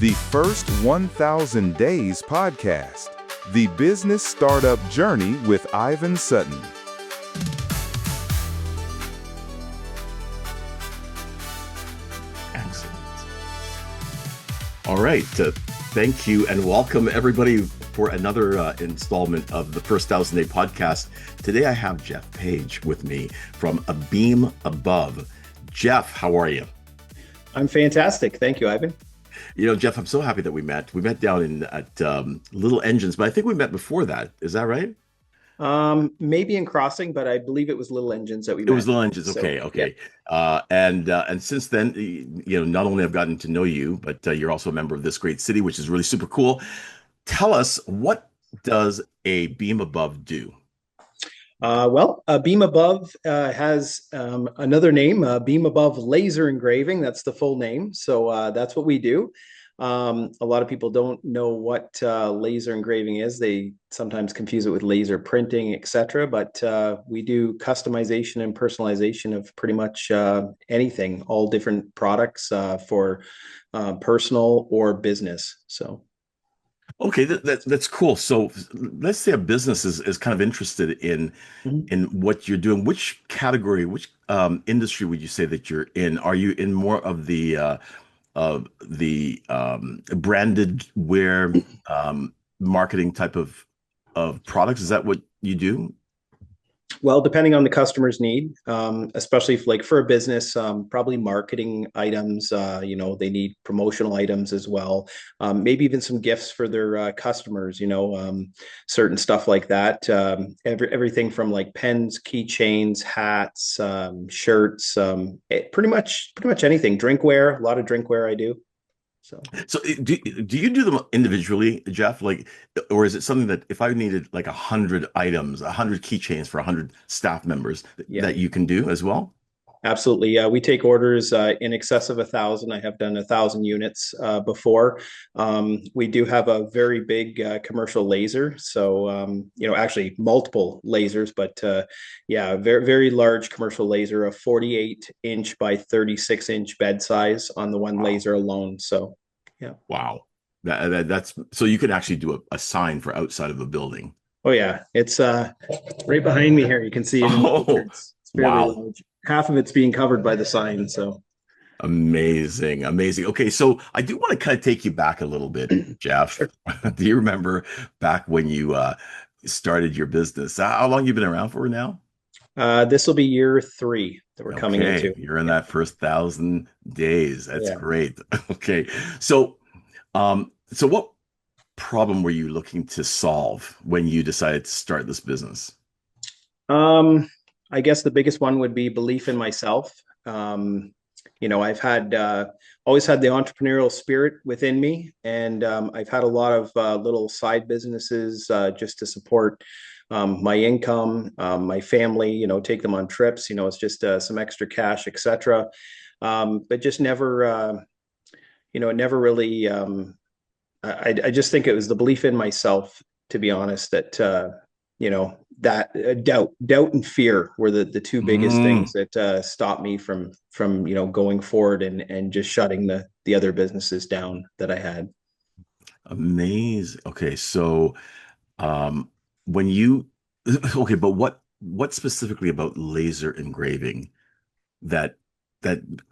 the first 1000 Days podcast, the business startup journey with Ivan Sutton. Excellent. All right. Thank you and welcome everybody for another installment of the first 1000 Day podcast. Today I have Jeff Page with me from A Beam Above. Jeff, how are you? I'm fantastic. Thank you, Ivan. You know, Jeff, I'm so happy that we met. We met down at Little Engines, but I think we met before that. Is that right? Maybe in Crossing, but I believe it was Little Engines that we met. It was Little Engines. Okay. Yeah. And since then, you know, not only I've gotten to know you, but you're also a member of this great city, which is really super cool. Tell us, what does A Beam Above do? Beam Above has another name, Beam Above Laser Engraving. That's the full name. So that's what we do. A lot of people don't know what laser engraving is. They sometimes confuse it with laser printing, etc. But we do customization and personalization of pretty much anything, all different products for personal or business. So. Okay, that's cool. So let's say a business is kind of interested in what you're doing. Which category, which industry would you say that you're in? Are you in more of the branded wear marketing type of products? Is that what you do? Well, depending on the customer's need, especially for a business, probably marketing items, they need promotional items as well. Maybe even some gifts for their customers, certain stuff like that. Everything from like pens, keychains, hats, shirts, pretty much anything. Drinkware, a lot of drinkware I do. So do you do them individually, Jeff? Or is it something that if I needed like 100 items, 100 keychains for 100 staff members that you can do as well? Absolutely. We take orders in excess of 1,000. I have done 1,000 units before. We do have a very big commercial laser. So, actually multiple lasers, but very, very large commercial laser, a 48-inch by 36-inch bed size on the one laser alone. So, yeah. Wow. That's so you can actually do a sign for outside of a building. Oh, yeah. It's right behind me here. You can see it. It's fairly large. Half of it's being covered by the sign. So amazing. Okay, so I do want to kind of take you back a little bit, Jeff. Sure. Do you remember back when you started your business? How long you been around for now? This will be year 3 that we're coming into. You're in that first 1,000 days. That's great. Okay, so what problem were you looking to solve when you decided to start this business? I guess the biggest one would be belief in myself. I've had always had the entrepreneurial spirit within me, and I've had a lot of little side businesses just to support my income, my family. Take them on trips. It's just some extra cash, etc. But just never, never really. I just think it was the belief in myself, to be honest, that. That doubt and fear were the two biggest things that stopped me from going forward and just shutting the other businesses down that I had. Amazing. Okay, so but what specifically about laser engraving that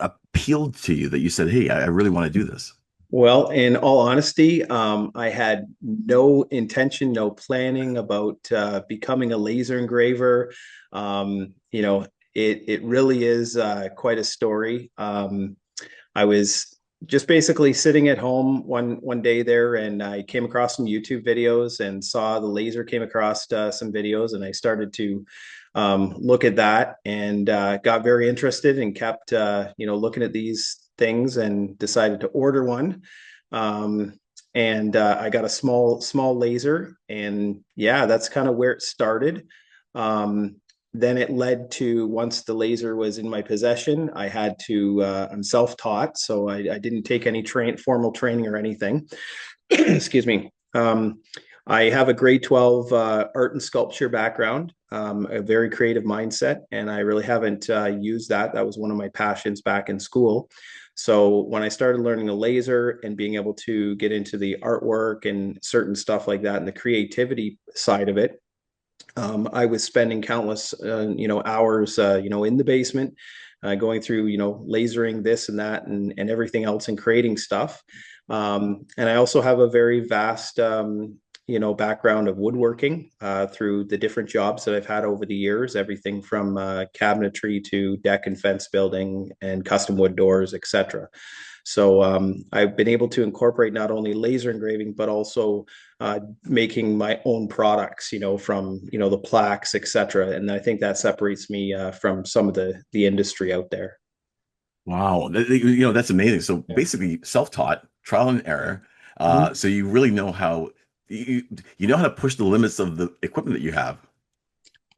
appealed to you, that you said, hey, I really want to do this? Well, in all honesty, I had no intention, no planning about becoming a laser engraver. It really is quite a story. I was just basically sitting at home one day there, and I came across some YouTube videos and saw the laser came across some videos, and I started to look at that and got very interested and kept looking at these things and decided to order one. I got a small laser, and that's kind of where it started. Then it led to, once the laser was in my possession, I had to, I'm self-taught, so I didn't take any formal training or anything. Excuse me. I have a grade 12 art and sculpture background, a very creative mindset, and I really haven't used that. That was one of my passions back in school. So when I started learning the laser and being able to get into the artwork and certain stuff like that and the creativity side of it, I was spending countless, hours, in the basement, going through, lasering this and that and everything else and creating stuff. And I also have a very vast, background of woodworking through the different jobs that I've had over the years, everything from cabinetry to deck and fence building and custom wood doors, etc. So I've been able to incorporate not only laser engraving, but also making my own products, from, the plaques, etc. And I think that separates me from some of the industry out there. Wow. That's amazing. So Yeah. basically self-taught, trial and error. Mhm. So you really know how you know how to push the limits of the equipment that you have.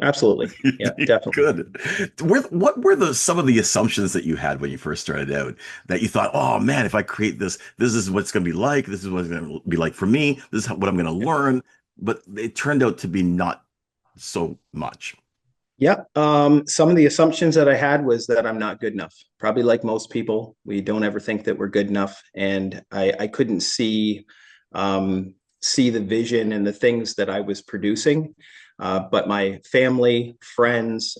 Absolutely. Yeah, definitely. Good. What were the some of the assumptions that you had when you first started out that you thought, oh man, if I create this, this is what it's going to be like. This is what it's going to be like for me. This is what I'm going to learn. But it turned out to be not so much. Yeah. Some of the assumptions that I had was that I'm not good enough. Probably like most people, we don't ever think that we're good enough. And I couldn't see the vision and the things that I was producing. But my family, friends,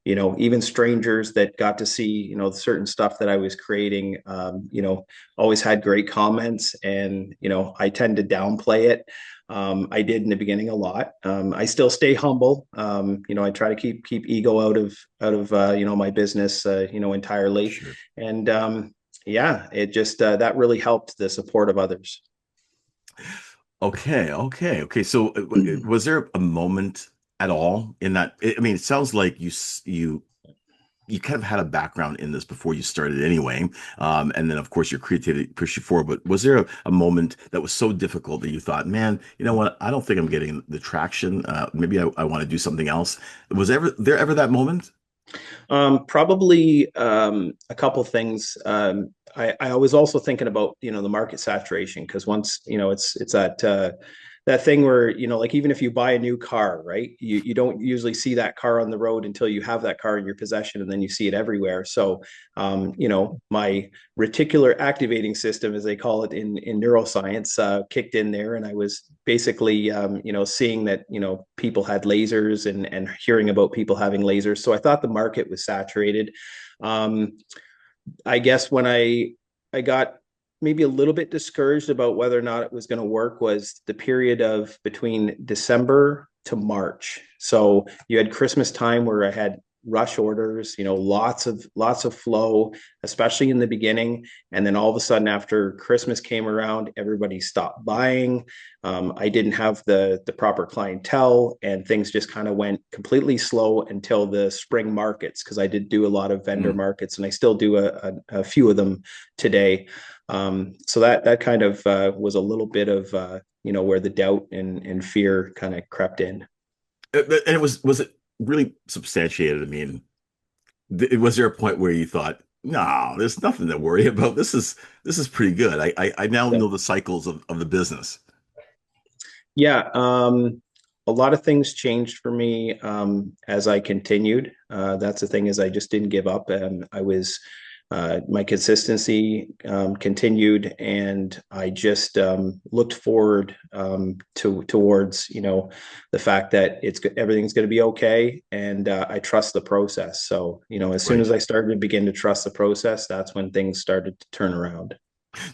even strangers that got to see, certain stuff that I was creating, always had great comments. And, I tend to downplay it. I did in the beginning a lot. I still stay humble. I try to keep ego out of my business, entirely. Sure. And yeah, it just that really helped the support of others. Okay. So, was there a moment at all in that? I mean, it sounds like you kind of had a background in this before you started anyway, and then of course your creativity pushed you forward. But was there a moment that was so difficult that you thought, man, you know what? I don't think I'm getting the traction. Maybe I want to do something else. Was there ever that moment? Probably a couple things. I was also thinking about the market saturation because once it's that thing where like even if you buy a new car, right, you don't usually see that car on the road until you have that car in your possession, and then you see it everywhere. So my reticular activating system, as they call it in neuroscience, kicked in there, and I was basically seeing that people had lasers and hearing about people having lasers. So I thought the market was saturated. um, I guess when I got maybe a little bit discouraged about whether or not it was going to work was the period of between December to March. So you had Christmas time where I had rush orders, lots of flow, especially in the beginning. And then all of a sudden after Christmas came around, everybody stopped buying. I didn't have the proper clientele, and things just kind of went completely slow until the spring markets, because I did do a lot of vendor Mm. markets, and I still do a few of them today. So that kind of was a little bit of where the doubt and fear kind of crept in. And was it really substantiated? I mean, was there a point where you thought, no, there's nothing to worry about. This is pretty good. I now Yeah. know the cycles of the business. Yeah, a lot of things changed for me as I continued. That's the thing, is I just didn't give up, and I was my consistency continued, and I just looked forward towards the fact that everything's going to be okay, and I trust the process. So as soon as Right. I started to begin to trust the process, that's when things started to turn around.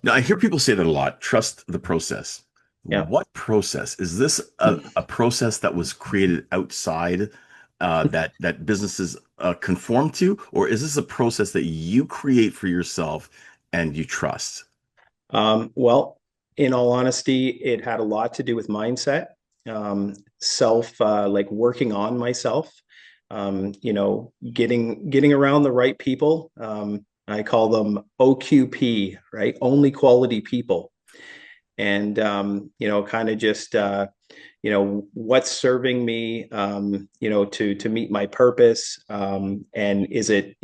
Now, I hear people say that a lot. Trust the process. Yeah. What process? Is this a process that was created outside that businesses conform to, or is this a process that you create for yourself and you trust? Well, in all honesty, it had a lot to do with mindset, self, like working on myself, getting around the right people. I call them OQP, right? Only quality people. And kind of just what's serving me, to meet my purpose, and is it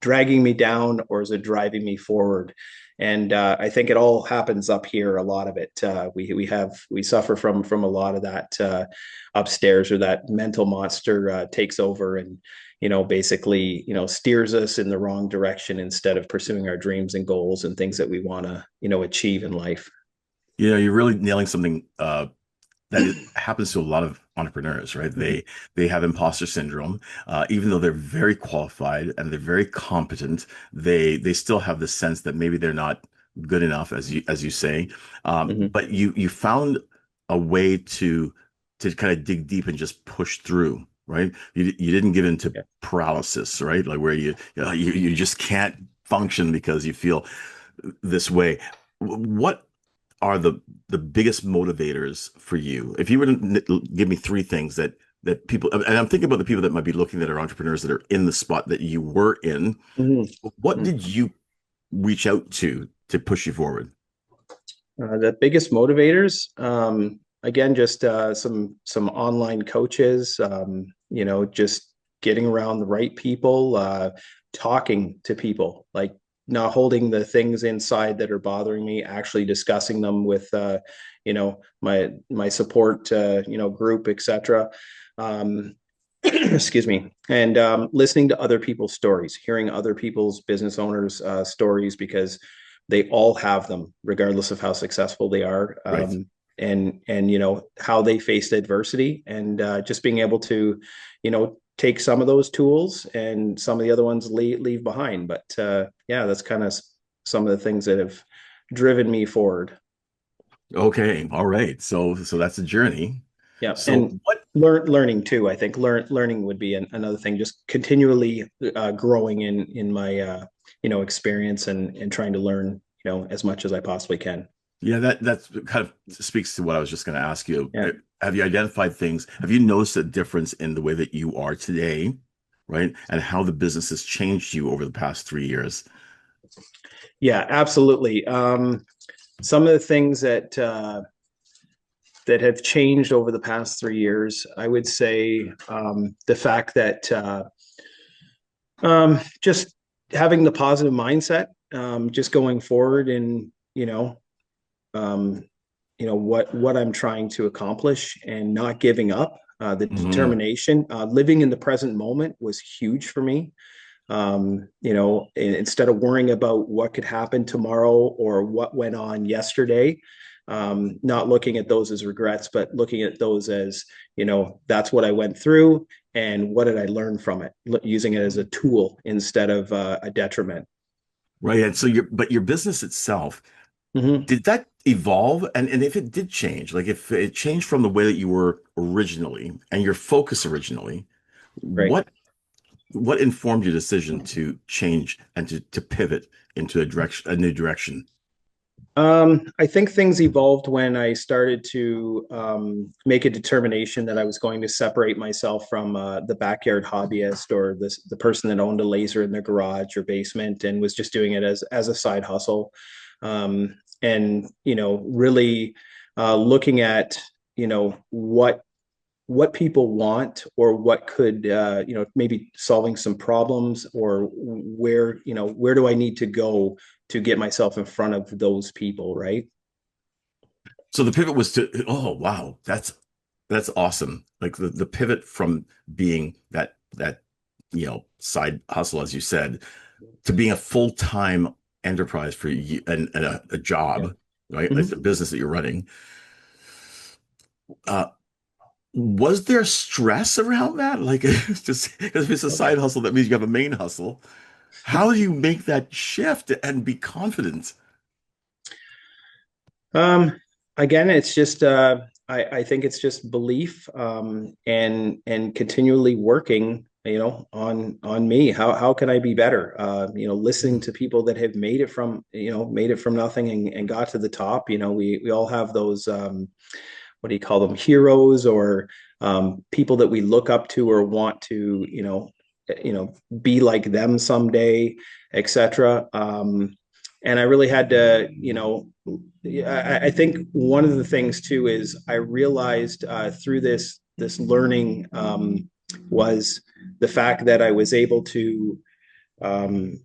dragging me down, or is it driving me forward? And I think it all happens up here. A lot of it, we suffer from a lot of that upstairs, or that mental monster takes over and basically steers us in the wrong direction instead of pursuing our dreams and goals and things that we want to achieve in life. You're really nailing something happens to a lot of entrepreneurs, right? They have imposter syndrome, even though they're very qualified and they're very competent. They still have the sense that maybe they're not good enough, as you say. Mhm. But you found a way to kind of dig deep and just push through, right? You didn't give into Yeah. paralysis, right? Like where you just can't function because you feel this way. What are the biggest motivators for you? If you were to give me three things that people, and I'm thinking about the people that might be looking, that are entrepreneurs that are in the spot that you were in, Mhm. what did you reach out to push you forward? The biggest motivators, again, just some online coaches, just getting around the right people, talking to people, like not holding the things inside that are bothering me, actually discussing them with, my support, group, etc. Um, excuse me, and listening to other people's stories, hearing other people's business owners' stories, because they all have them, regardless of how successful they are, Right. and how they faced adversity, and just being able to take some of those tools and some of the other ones leave behind. But yeah, that's kind of some of the things that have driven me forward. Okay. All right. So that's a journey. Yeah, So and what learning too. I think learning would be another thing. Just continually growing in my experience, and trying to learn as much as I possibly can. Yeah, that's kind of speaks to what I was just going to ask you. Yeah, Have you identified things? Have you noticed a difference in the way that you are today, right? And how the business has changed you over the past 3 years? yeah, absolutely. Some of the things that have changed over the past 3 years, I would say, the fact that just having the positive mindset, just going forward, and um, what I'm trying to accomplish, and not giving up. The Mhm. determination, living in the present moment was huge for me. Instead of worrying about what could happen tomorrow or what went on yesterday, not looking at those as regrets, but looking at those as, that's what I went through, and what did I learn from it, using it as a tool instead of a detriment. Right. And so your business itself, Mm-hmm. did that evolve? And if it did change, like if it changed from the way that you were originally and your focus originally, Right. what informed your decision to change and to pivot into a new direction? I think things evolved when I started to make a determination that I was going to separate myself from the backyard hobbyist, or the person that owned a laser in their garage or basement and was just doing it as a side hustle. And really looking at what people want, or what could maybe solving some problems, or where do I need to go to get myself in front of those people, right? So the pivot was to, oh wow, that's awesome. Like the pivot from being that side hustle, as you said, to being a full-time enterprise for you, and a Yeah. job, right? Like the Mhm. business that you're running. Uh, was there stress around that? Like it's just because if it's a side hustle, that means you have a main hustle. How do you make that shift and be confident? um Again, it's just I think it's just belief, and continually working on me. How can I be better? Listening to people that have made it from nothing, and got to the top. We all have those, what do you call them, heroes, or people that we look up to, or want to be like them someday, etc. And I really had to, I think one of the things too is I realized through this learning, was the fact that I was able to um,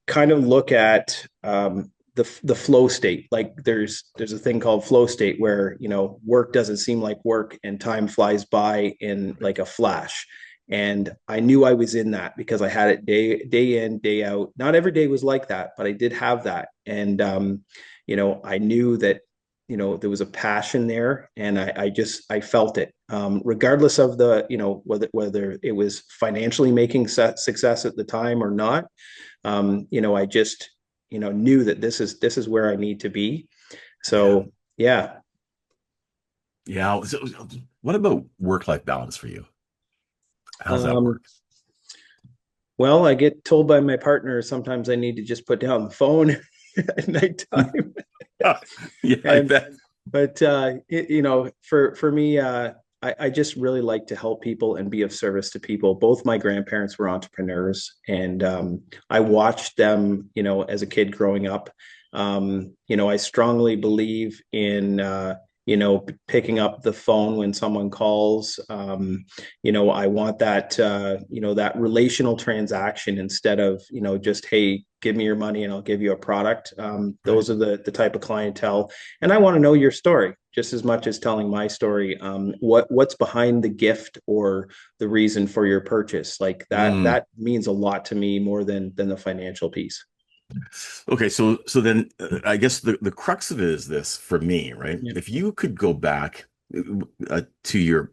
kind of look at the flow state. Like there's a thing called flow state where work doesn't seem like work and time flies by in like a flash. And I knew I was in that because I had it day in, day out. Not every day was like that, but I did have that. And I knew that there was a passion there, and I felt it, regardless of the whether it was financially making success at the time or not. I just knew that this is where I need to be. Yeah. So yeah. Yeah. So, what about work-life balance for you? How's that Um, work? well, I get told by my partner sometimes I need to just put down the phone at nighttime. Yeah, I and bet. but for me, I just really like to help people and be of service to people. Both my grandparents were entrepreneurs, and I watched them as a kid growing up. I strongly believe in picking up the phone when someone calls. I want that that relational transaction instead of just, hey, give me your money and I'll give you a product. Right. Those are the type of clientele, and I want to know your story just as much as telling my story. What's behind the gift or the reason for your purchase? Like Mm. that means a lot to me more than the financial piece. Okay, so then I guess the crux of it is this for me, right? Yeah. If you could go back to your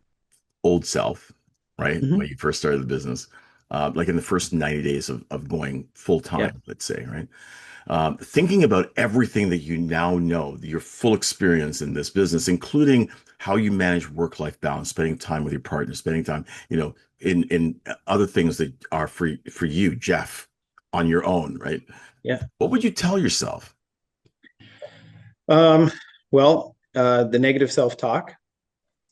old self, right, when Hmm. you first started the business, like in the first 90 days of going full Yeah. time, let's say, right? Thinking about everything that you now know, your full experience in this business, including how you manage work-life balance, spending time with your partner, spending time, in other things that are for you, Jeff, on your own, right? Yeah. What would you tell yourself? Um, well, the negative self-talk,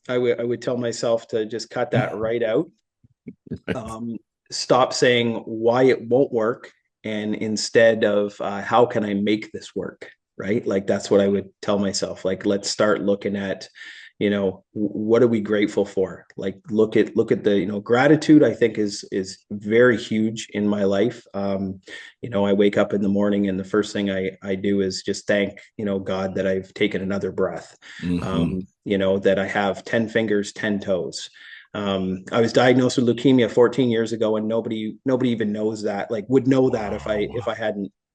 I would tell myself to just cut that right out. um, Stop saying why it won't work, and instead of how can I make this work, right? Like that's what I would tell myself. Like, let's start looking at what are we grateful for. Like look at the gratitude, I think is very huge in my life. I wake up in the morning and the first thing I do is just thank God that I've taken another breath. Hmm. That I have 10 fingers, 10 toes. I was diagnosed with leukemia 14 years ago, and nobody even knows that, like would know that if I Wow.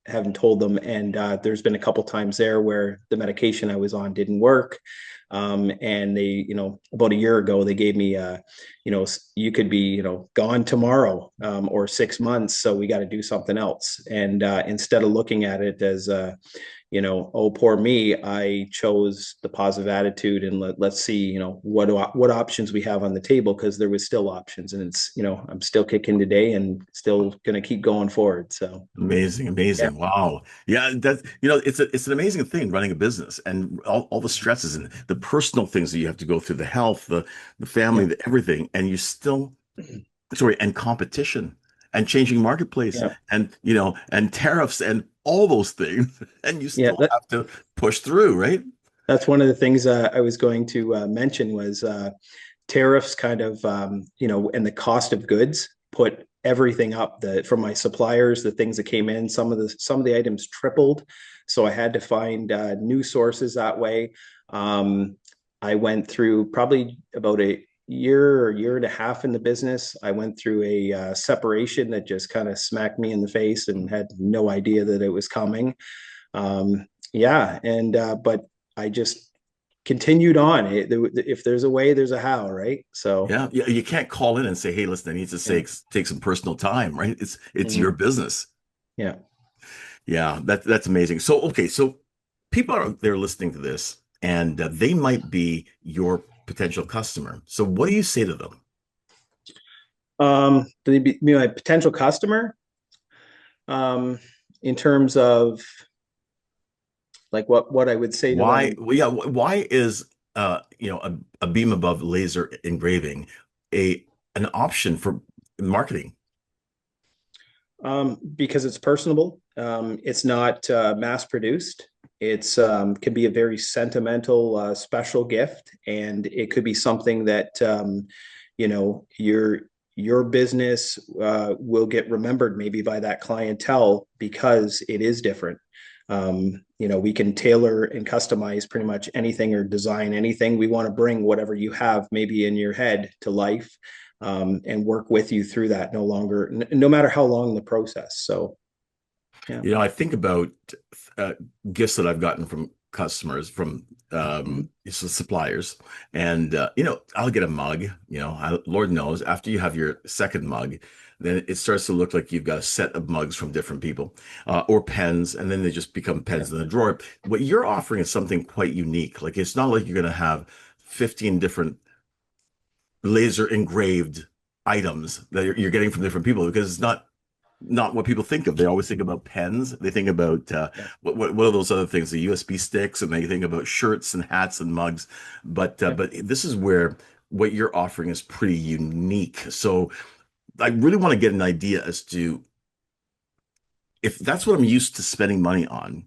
hadn't told them. And there's been a couple times there where the medication I was on didn't work. And they, about a year ago, they gave me, you could be, gone tomorrow, or 6 months. So we got to do something else. And instead of looking at it as, oh, poor me, I chose the positive attitude, and let's see, what options we have on the table, because there was still options, and it's, I'm still kicking today and still going to keep going forward. So Amazing, yeah, amazing. Wow. Yeah, it's an amazing thing running a business and all the stresses and the personal things that you have to go through, the health, the family, yeah, everything, and you still sorry, and competition and changing marketplace yeah, and and tariffs and all those things, and you yeah. still have to push through, right? That's one of the things I was going to mention was tariffs, kind of, and the cost of goods put everything up. From my suppliers, the things that came in, some of the items tripled, so I had to find new sources that way. Um, I went through probably about a year or year and a half in the business. I went through a separation that just kind of smacked me in the face and had no idea that it was coming. Yeah, and but I just continued on. If there's a way, there's a how, right? So Yeah, you can't call in and say, "Hey, listen, I need to yeah. take some personal time," right? It's your Mhm. business. Yeah. Yeah, that's amazing. So, okay, so people are there listening to this, and they might be your potential customer. So, what do you say to them? Do they be my potential customer? Um, in terms of like what I would say to Why? them. Well, yeah, why is a beam above laser engraving a an option for marketing? Because it's personable. It's not mass produced. It's can be a very sentimental, special gift, and it could be something that you're your business will get remembered maybe by that clientele because it is different. We can tailor and customize pretty much anything or design anything. We want to bring whatever you have maybe in your head to life, and work with you through that no matter how long the process. So, yeah. I think about gifts that I've gotten from customers, from suppliers, and I'll get a mug. Lord knows, after you have your second mug, then it starts to look like you've got a set of mugs from different people, or pens, and then they just become pens in the drawer. What you're offering is something quite unique. Like, it's not like you're going to have 15 different laser engraved items that you're getting from different people, because it's not what people think of. They always think about pens. They think about what are those other things, the USB sticks, and they think about shirts and hats and mugs. But this is where what you're offering is pretty unique. So I really want to get an idea as to, if that's what I'm used to spending money on,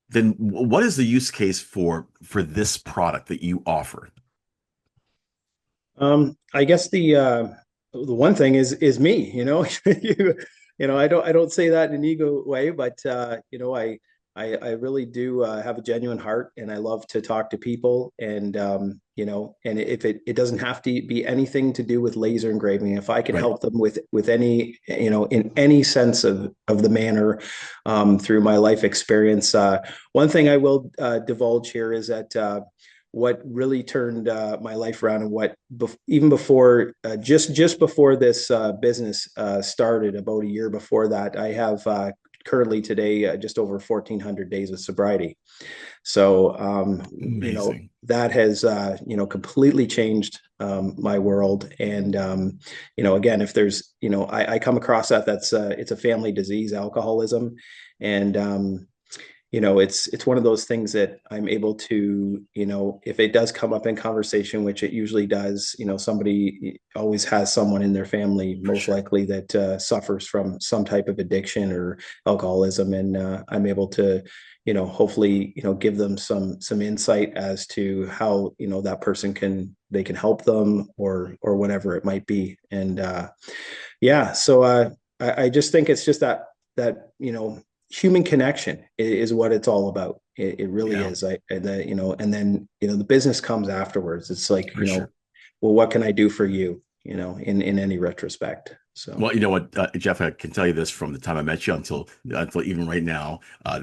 then what is the use case for this product that you offer? I guess the one thing is me, I don't say that in an ego way, but I really do have a genuine heart, and I love to talk to people, and and if it doesn't have to be anything to do with laser engraving, if I can Right. help them with any, in any sense of the manner, through my life experience. One thing I will divulge here is that what really turned my life around, and even before, just before this business started, about a year before that, I have currently today just over 1,400 days of sobriety. So Amazing. that has completely changed my world. And again, if there's, I come across that's it's a family disease, alcoholism, and it's one of those things that I'm able to, if it does come up in conversation, which it usually does, somebody always has someone in their family, For most sure. likely, that suffers from some type of addiction or alcoholism. And I'm able to, hopefully, give them some insight as to how, that person they can help them, or whatever it might be. And yeah, so I just think it's just that human connection is what it's all about. It really Yeah, is. And then the business comes afterwards. It's like, for sure. well, what can I do for you? In any retrospect. So Well, you know what, Jeff, I can tell you this from the time I met you until even right now.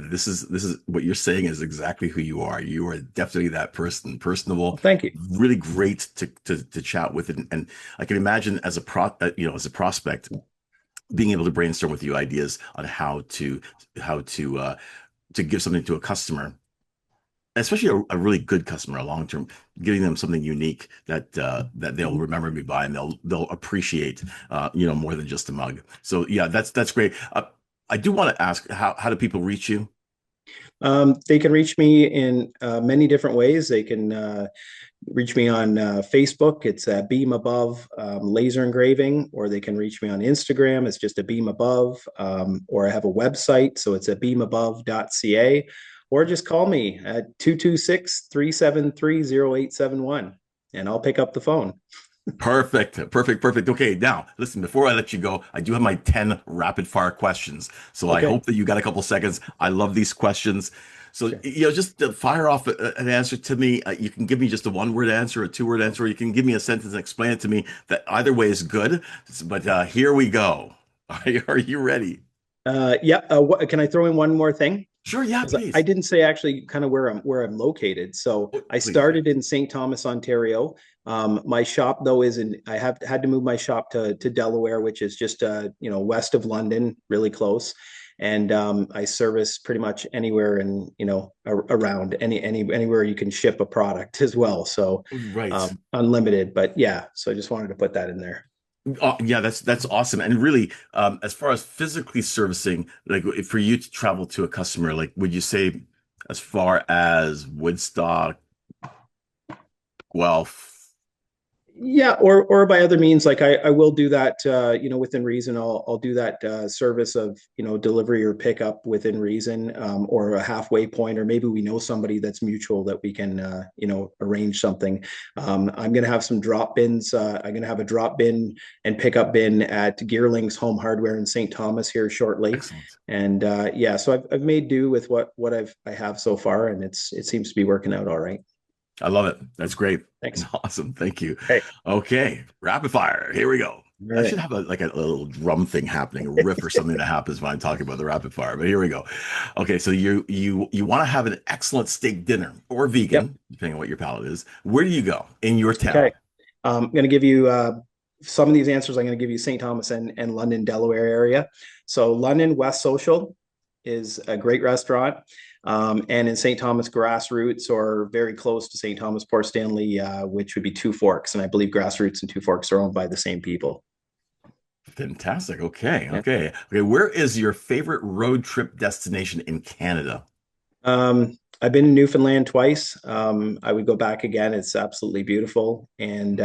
This is what you're saying is exactly who you are. You are definitely that person, personable, well, thank you. really great to chat with, and I can imagine as as a prospect, being able to brainstorm with you ideas on how to give something to a customer, especially a really good customer, a long term, giving them something unique that they'll remember me by, and they'll appreciate more than just a mug. So yeah, that's great. I do want to ask, how do people reach you? They can reach me in many different ways. They can reach me on Facebook. It's Beam Above Laser Engraving, or they can reach me on Instagram. It's just a Beam Above, or I have a website, so it's a beamabove.ca, or just call me at 226-373-0871, and I'll pick up the phone. Perfect, perfect, perfect. Okay, now listen, before I let you go, I do have my 10 rapid fire questions. So I Okay. hope that you got a couple seconds. I love these questions. So, Sure. just fire off an answer to me. You can give me just a one-word answer, a two-word answer, or you can give me a sentence and explain it to me. That either way is good. But here we go. Are you ready? Yeah. Can I throw in one more thing? Sure, yeah, Because I please. didn't say actually kind of where I'm located. So Oh, I please, started yes. in St. Thomas, Ontario. My shop though I have had to move my shop to Delaware, which is just west of London, really close. And I service pretty much anywhere, and around anywhere you can ship a product as well. So Right. unlimited. But yeah, so I just wanted to put that in there. Yeah, that's awesome. And really, as far as physically servicing, like for you to travel to a customer, like would you say as far as Woodstock, Guelph, Yeah, or by other means, like I will do that, within reason. I'll do that service of, delivery or pickup within reason, or a halfway point, or maybe we know somebody that's mutual that we can, arrange something. I'm gonna have some drop bins. I'm gonna have a drop bin and pickup bin at Gearling's Home Hardware in St. Thomas here shortly. Excellent. And yeah, so I've made do with what I have so far, and it seems to be working out all right. I love it. That's great. Thanks. Awesome. Thank you. Hey, Okay, rapid fire. Here we go. all I right. should have a little drum thing happening, a riff or something that happens when I'm talking about the rapid fire. But here we go. Okay, so you want to have an excellent steak dinner or Yep. vegan, depending on what your palate is. Where do you go in your Okay. town? I'm going to give you some of these answers. I'm going to give you St. Thomas and London, Delaware area. So London West Social is a great restaurant. And in St. Thomas, Grassroots, or very close to St. Thomas, Port Stanley, which would be Two Forks. And I believe Grassroots and Two Forks are owned by the same people. Fantastic. Okay, Yeah. okay, okay. Where is your favorite road trip destination in Canada? I've been in Newfoundland twice. I would go back again. It's absolutely beautiful. And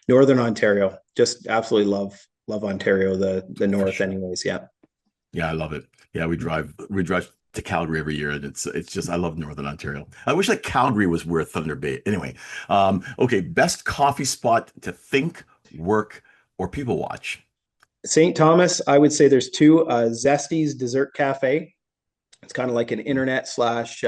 Northern Ontario, just absolutely love Ontario, the For north, sure. anyways. Yeah. Yeah, I love it. Yeah, we drive to Calgary every year, and it's just I love Northern Ontario. I wish like Calgary was where Thunder Bay. Anyway, okay, best coffee spot to think, work, or people watch. St. Thomas, I would say there's two. Zesty's Dessert Cafe. It's kind of like an internet slash,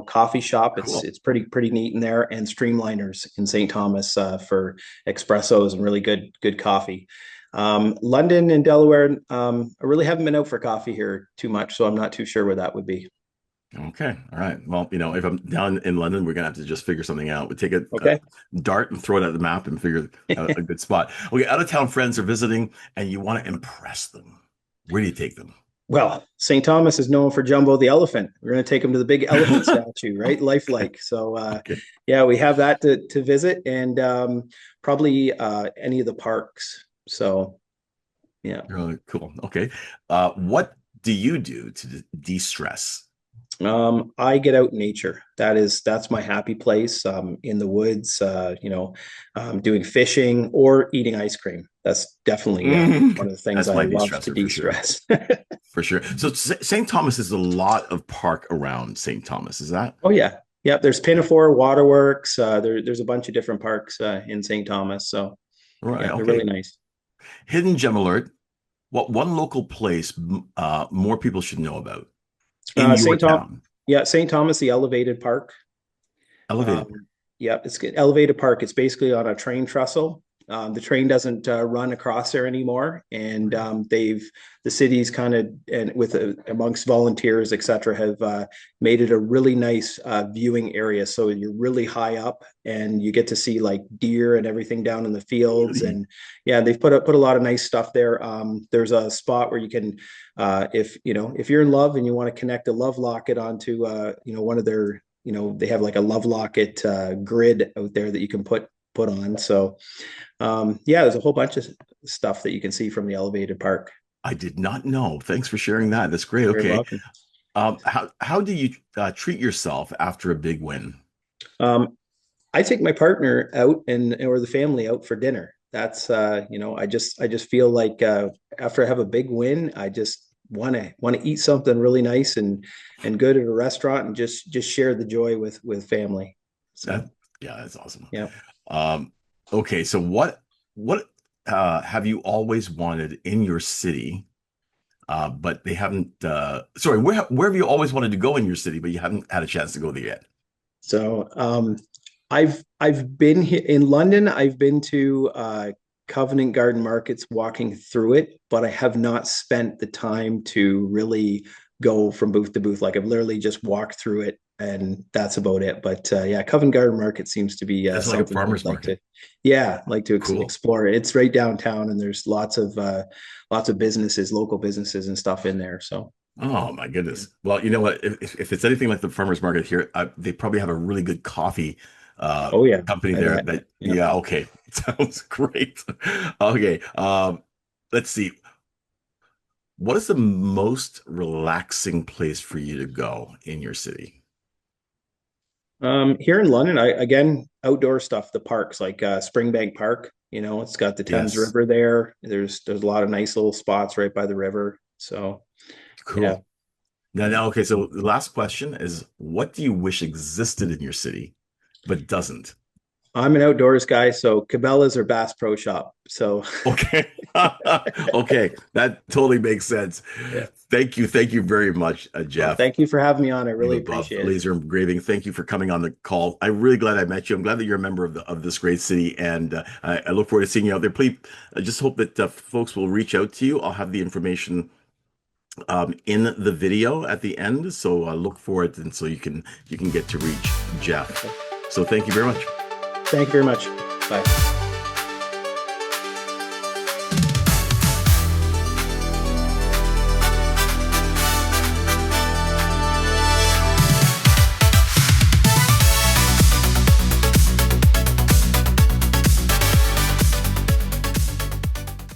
coffee shop. It's Cool. it's pretty neat in there, and Streamliners in St. Thomas for espressos and really good coffee. London and Delaware, I really haven't been out for coffee here too much, so I'm not too sure where that would be. Okay. All right. Well, if I'm down in London, we're gonna have to just figure something out. We take a Okay. dart and throw it at the map and figure a good spot. Okay, out of town friends are visiting, and you want to impress them. Where do you take them? Well, St. Thomas is known for Jumbo the elephant. We're going to take him to the big elephant statue, right? Okay. Lifelike. So, Okay. yeah, we have that to visit, and probably any of the parks. So, yeah. Cool. Okay. What do you do to de-stress? I get out in nature. That's my happy place. In the woods, doing fishing or eating ice cream. That's definitely one of the things That's I my love to de-stressor for sure. de-stress. For sure. So St. Thomas is a lot of park around St. Thomas. Is that Oh yeah, yeah. There's Pinafore Waterworks. There's a bunch of different parks in St. Thomas. So right? yeah, they're really Okay. nice. Hidden gem alert. What one local place more people should know about in your St. Tom, town? yeah, St. Thomas, the elevated park. Elevated. Yeah, it's good. Elevated park. It's basically on a train trestle. The train doesn't run across there anymore, and the cities kind of, and with amongst volunteers, etc., have made it a really nice viewing area. So you're really high up, and you get to see like deer and everything down in the fields. Really? And yeah, they've put a lot of nice stuff there. There's a spot where you can, if you're in love and you want to connect a love locket onto, one of their, they have like a love locket grid out there that you can put on. So yeah, there's a whole bunch of stuff that you can see from the elevated park. I did not know. Thanks for sharing that. That's great. You're Okay. welcome. How do you treat yourself after a big win? Um, I take my partner out and or the family out for dinner. That's I just feel like after I have a big win, I just want to eat something really nice and good at a restaurant and just share the joy with family. That So yeah, that's awesome. yeah. Um, okay, so what have you always wanted in your city, but they haven't sorry, where have you always wanted to go in your city, but you haven't had a chance to go there yet? So I've been here in London. I've been to Covent Garden Markets, walking through it, but I have not spent the time to really go from booth to booth. Like I've literally just walked through it, and that's about it. But yeah, Covent Garden Market seems to be That's like a something that farmer's I'd like market. to, yeah, like to Cool. explore it. It's right downtown, and there's lots of businesses, local businesses, and stuff in there. So Oh my yeah. goodness. Well, you know what? If it's anything like the farmer's market here, they probably have a really good coffee uh, Oh yeah, company I there. bet. That Yeah. yeah, okay, sounds great. Okay, let's see. What is the most relaxing place for you to go in your city? Here in London, again, outdoor stuff, the parks like Springbank Park, it's got the Thames Yes. River there. There's a lot of nice little spots right by the river. So, yeah. Cool. Now, okay. So the last question is, what do you wish existed in your city, but doesn't? I'm an outdoors guy, so Cabela's or Bass Pro Shop. So, Okay. Okay. That totally makes sense. yeah. Thank you very much, Well, Jeff. thank you for having me on. I Beam really Above appreciate it. Laser Engraving. Thank you for coming on the call. I'm really glad I met you. I'm glad that you're a member of this great city, and I look forward to seeing you out there. Please, I just hope that folks will reach out to you. I'll have the information in the video at the end, so look for it, and so you can get to reach Jeff. So thank you very much. Thank you very much. Bye.